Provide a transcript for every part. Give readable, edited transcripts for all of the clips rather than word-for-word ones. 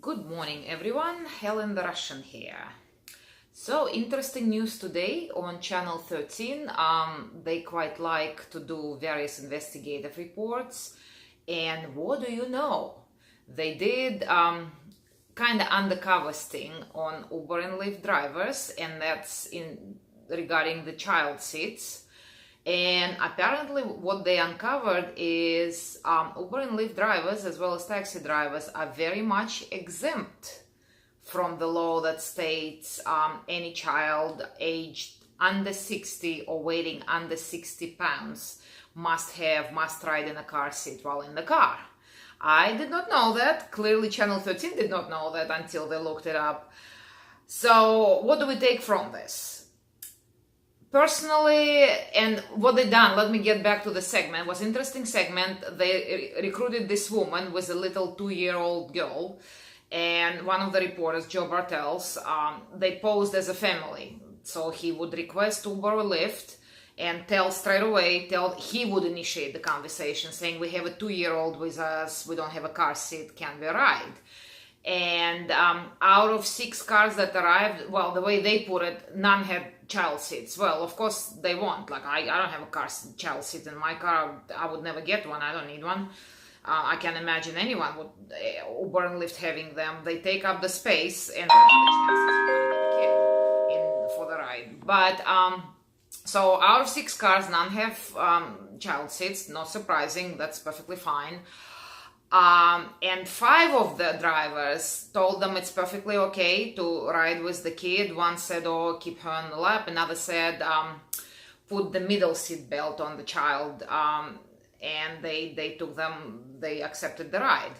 Good morning, everyone. Helen the Russian here. So, interesting news today on Channel 13. They quite like to do various investigative reports. And what do you know? They did kind of undercover sting on Uber and Lyft drivers, and that's regarding the child seats. And apparently what they uncovered is Uber and Lyft drivers as well as taxi drivers are very much exempt from the law that states any child aged under 60 or weighing under 60 pounds must ride in a car seat while in the car. I did not know that. Clearly Channel 13 did not know that until they looked it up. So what do we take from this? Personally, and what they done, let me get back to the segment. It was an interesting segment. They recruited this woman with a little 2-year-old girl, and one of the reporters, Joe Bartels, they posed as a family. So he would request Uber or Lyft and tell straight away, he would initiate the conversation saying, we have a 2-year-old with us, we don't have a car seat, can we ride? And out of 6 cars that arrived, well, the way they put it, none had child seats. Well, of course they won't. Like, I don't have a child seat in my car. I would never get one. I don't need one. I can't imagine anyone would, Uber and Lyft having them. They take up the space and the chances you're gonna get a kid for the ride. But so out of 6 cars, none have child seats. Not surprising. That's perfectly fine. And 5 of the drivers told them it's perfectly okay to ride with the kid. One said, oh, keep her on the lap. Another said, put the middle seat belt on the child. And they accepted the ride.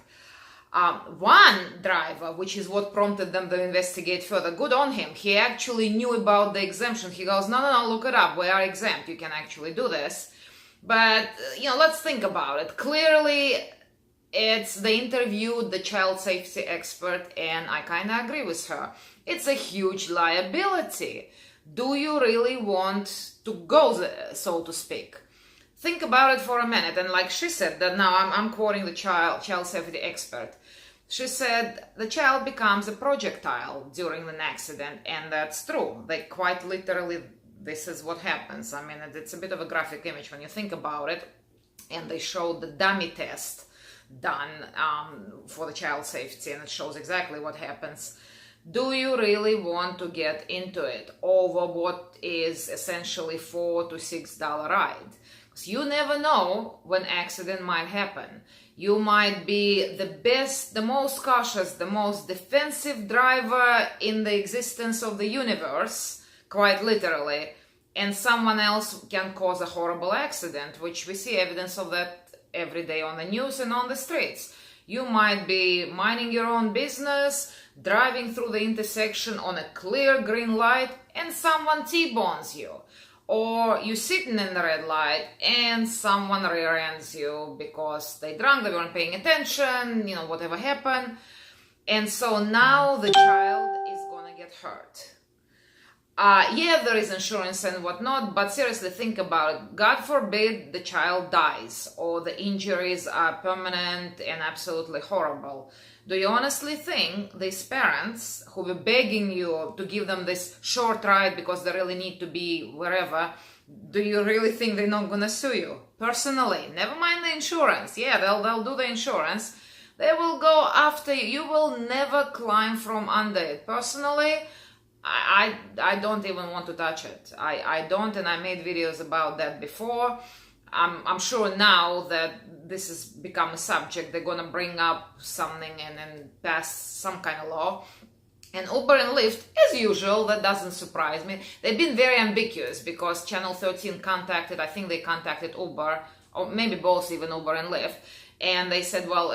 One driver, which is what prompted them to investigate further, good on him. He actually knew about the exemption. He goes, no, look it up. We are exempt. You can actually do this. But, let's think about it. Clearly, they interviewed the child safety expert, and I kind of agree with her. It's a huge liability. Do you really want to go there, so to speak? Think about it for a minute. And like she said, that now I'm quoting the child safety expert. She said the child becomes a projectile during an accident, and that's true. They quite literally, this is what happens. I mean, it's a bit of a graphic image when you think about it. And they showed the dummy test done for the child safety, and it shows exactly what happens. Do you really want to get into it over what is essentially $4 to $6 ride? Because you never know when accident might happen. You might be the best, the most cautious, the most defensive driver in the existence of the universe, quite literally, and someone else can cause a horrible accident, which we see evidence of that every day on the news and on the streets. You might be minding your own business, driving through the intersection on a clear green light, and someone T-bones you. Or you're sitting in the red light and someone rear-ends you because they drunk, they weren't paying attention, whatever happened. And so now the child is gonna get hurt. Yeah, there is insurance and whatnot, but seriously, think about it. God forbid the child dies or the injuries are permanent and absolutely horrible. Do you honestly think these parents who were begging you to give them this short ride because they really need to be wherever, do you really think they're not gonna sue you? Personally, never mind the insurance. Yeah, they'll do the insurance. They will go after you. You will never climb from under it. Personally, I don't even want to touch it. I don't, and I made videos about that before. I'm sure now that this has become a subject, they're gonna bring up something and then pass some kind of law. And Uber and Lyft, as usual, that doesn't surprise me. They've been very ambiguous because Channel 13 contacted Uber, or maybe both, even Uber and Lyft, and they said, well,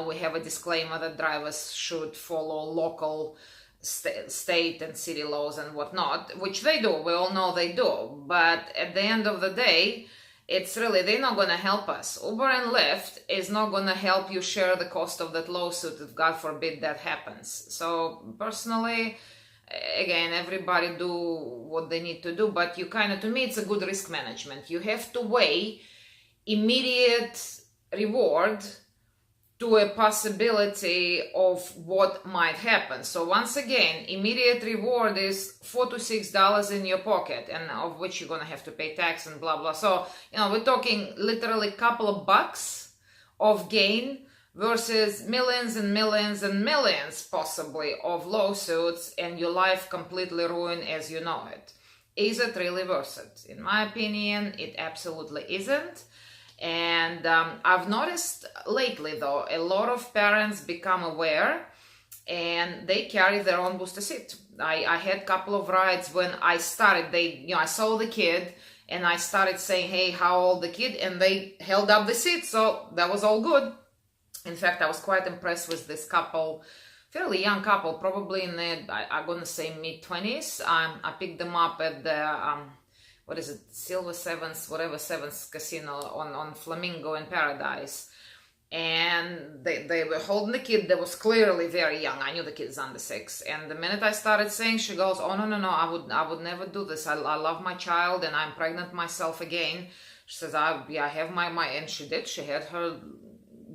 we have a disclaimer that drivers should follow local state and city laws and whatnot, which they do. We all know they do. But at the end of the day, it's really, they're not going to help us. Uber and Lyft is not going to help you share the cost of that lawsuit if God forbid that happens. So personally, again, everybody do what they need to do, but to me, it's a good risk management. You have to weigh immediate reward to a possibility of what might happen. So once again, immediate reward is $4 to $6 in your pocket, and of which you're gonna have to pay tax and blah blah. So we're talking literally a couple of bucks of gain versus millions and millions and millions possibly of lawsuits, and your life completely ruined as you know it. Is it really worth it? In my opinion, it absolutely isn't. And I've noticed lately, though, a lot of parents become aware and they carry their own booster seat. I had a couple of rides when I started. I saw the kid and I started saying, hey, how old the kid? And they held up the seat. So that was all good. In fact, I was quite impressed with this couple, fairly young couple, probably in I'm going to say mid-20s. I picked them up at the... what is it, Silver Sevens, whatever Sevens casino on Flamingo in Paradise. And they were holding the kid that was clearly very young. I knew the kid's under 6. And the minute I started saying, she goes, oh, no, I would never do this. I love my child and I'm pregnant myself again. She says, I have my, and she did. She had her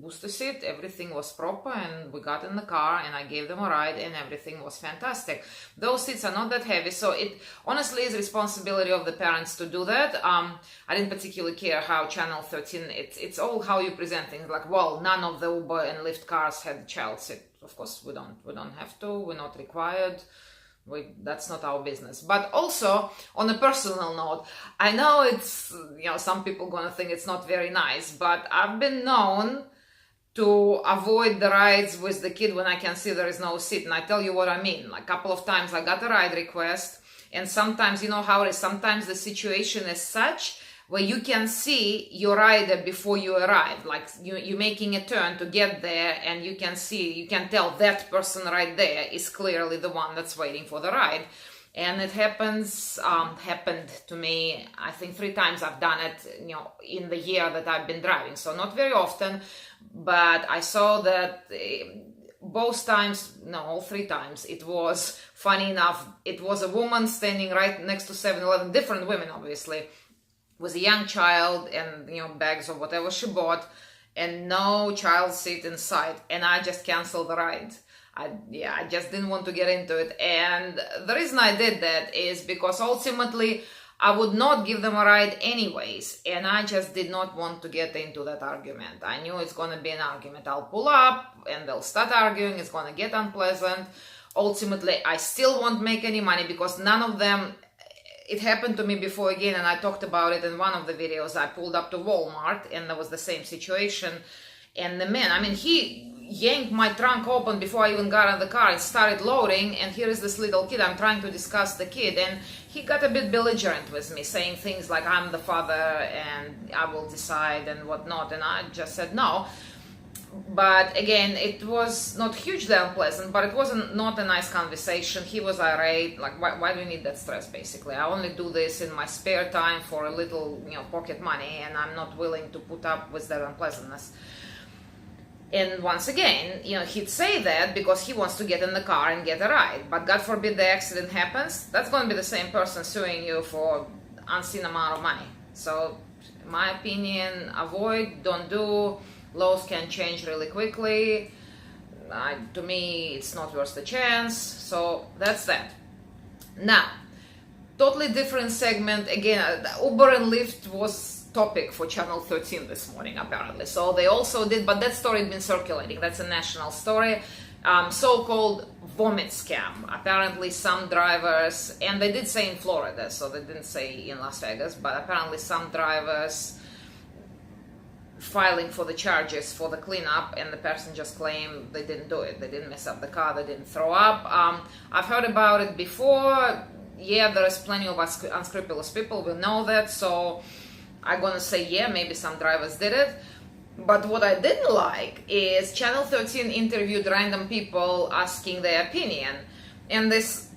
booster seat, everything was proper, and we got in the car and I gave them a ride and everything was fantastic. Those seats are not that heavy, so it honestly is responsibility of the parents to do that. I didn't particularly care how Channel 13, it's all how you present things, like, well, none of the Uber and Lyft cars had child seat. Of course we don't have to, we're not required. That's not our business. But also, on a personal note, I know it's, some people gonna think it's not very nice, but I've been known to avoid the rides with the kid when I can see there is no seat. And I tell you what I mean. Like a couple of times I got a ride request, and sometimes, you know how it is, sometimes the situation is such where you can see your rider before you arrive. Like you're making a turn to get there, and you can tell that person right there is clearly the one that's waiting for the ride. And it happened to me, I think 3 times I've done it, in the year that I've been driving. So not very often, but I saw that both times, no, all 3 times, it was, funny enough, it was a woman standing right next to 7-Eleven, different women obviously, with a young child and, bags or whatever she bought, and no child seat inside. And I just canceled the ride. I just didn't want to get into it. And the reason I did that is because ultimately I would not give them a ride anyways, and I just did not want to get into that argument. I knew it's going to be an argument. I'll pull up and they'll start arguing, it's going to get unpleasant. Ultimately, I still won't make any money because none of them, it happened to me before again, and I talked about it in one of the videos. I pulled up to Walmart and there was the same situation, and the man, he yanked my trunk open before I even got out of the car and started loading, and here is this little kid. I'm trying to discuss the kid, and he got a bit belligerent with me, saying things like, I'm the father and I will decide and whatnot, and I just said no. But again, it was not hugely unpleasant, but it wasn't not a nice conversation. He was irate, like, why do you need that stress, basically? I only do this in my spare time for a little, pocket money, and I'm not willing to put up with that unpleasantness. And once again, he'd say that because he wants to get in the car and get a ride. But God forbid the accident happens, that's going to be the same person suing you for unseen amount of money. So, in my opinion, avoid, don't do. Laws can change really quickly. To me, it's not worth the chance. So, that's that. Now, totally different segment. Again, Uber and Lyft was topic for Channel 13 this morning, apparently. So they also did, but that story had been circulating. That's a national story. So-called vomit scam. Apparently some drivers, and they did say in Florida, so they didn't say in Las Vegas, but apparently some drivers filing for the charges for the cleanup, and the person just claimed they didn't do it. They didn't mess up the car, they didn't throw up. I've heard about it before. Yeah, there is plenty of unscrupulous people, we know that, so I'm gonna say, yeah, maybe some drivers did it. But what I didn't like is Channel 13 interviewed random people asking their opinion. And this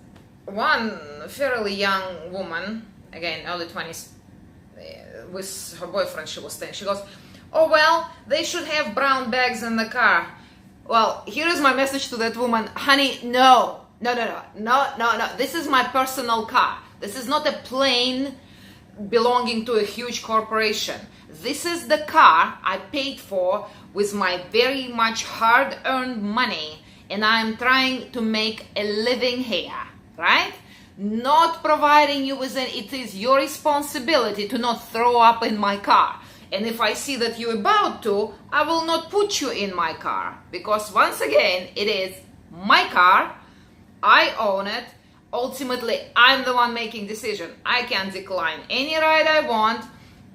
one fairly young woman, again, early 20s, with her boyfriend, she was staying, she goes, oh, well, they should have brown bags in the car. Well, here is my message to that woman. Honey, no. This is my personal car. This is not a plane belonging to a huge corporation. This is the car I paid for with my very much hard-earned money, and I'm trying to make a living here, right? Not providing you with it is your responsibility to not throw up in my car. And if I see that you're about to, I will not put you in my car, because once again, it is my car. I own it. Ultimately, I'm the one making decision. I can decline any ride I want,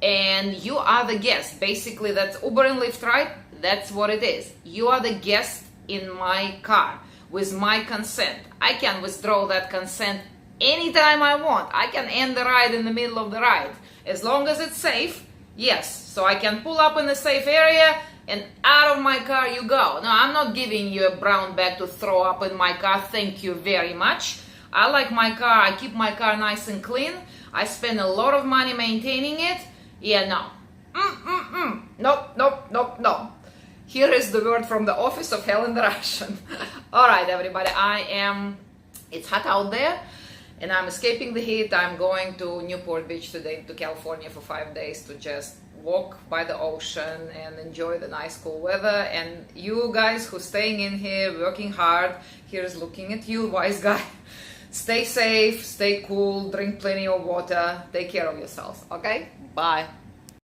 and you are the guest. Basically, that's Uber and Lyft, right? That's what it is. You are the guest in my car with my consent. I can withdraw that consent anytime I want. I can end the ride in the middle of the ride. As long as it's safe, yes. So I can pull up in a safe area and out of my car you go. No, I'm not giving you a brown bag to throw up in my car. Thank you very much. I like my car. I keep my car nice and clean. I spend a lot of money maintaining it. Yeah, no. Nope, nope, nope, no. Here is the word from the office of Helen the Russian. All right, everybody. It's hot out there, and I'm escaping the heat. I'm going to Newport Beach today, to California, for 5 days to just walk by the ocean and enjoy the nice cool weather. And you guys who staying in here, working hard, here's looking at you, wise guy. Stay safe, stay cool, drink plenty of water, take care of yourselves, okay? Bye.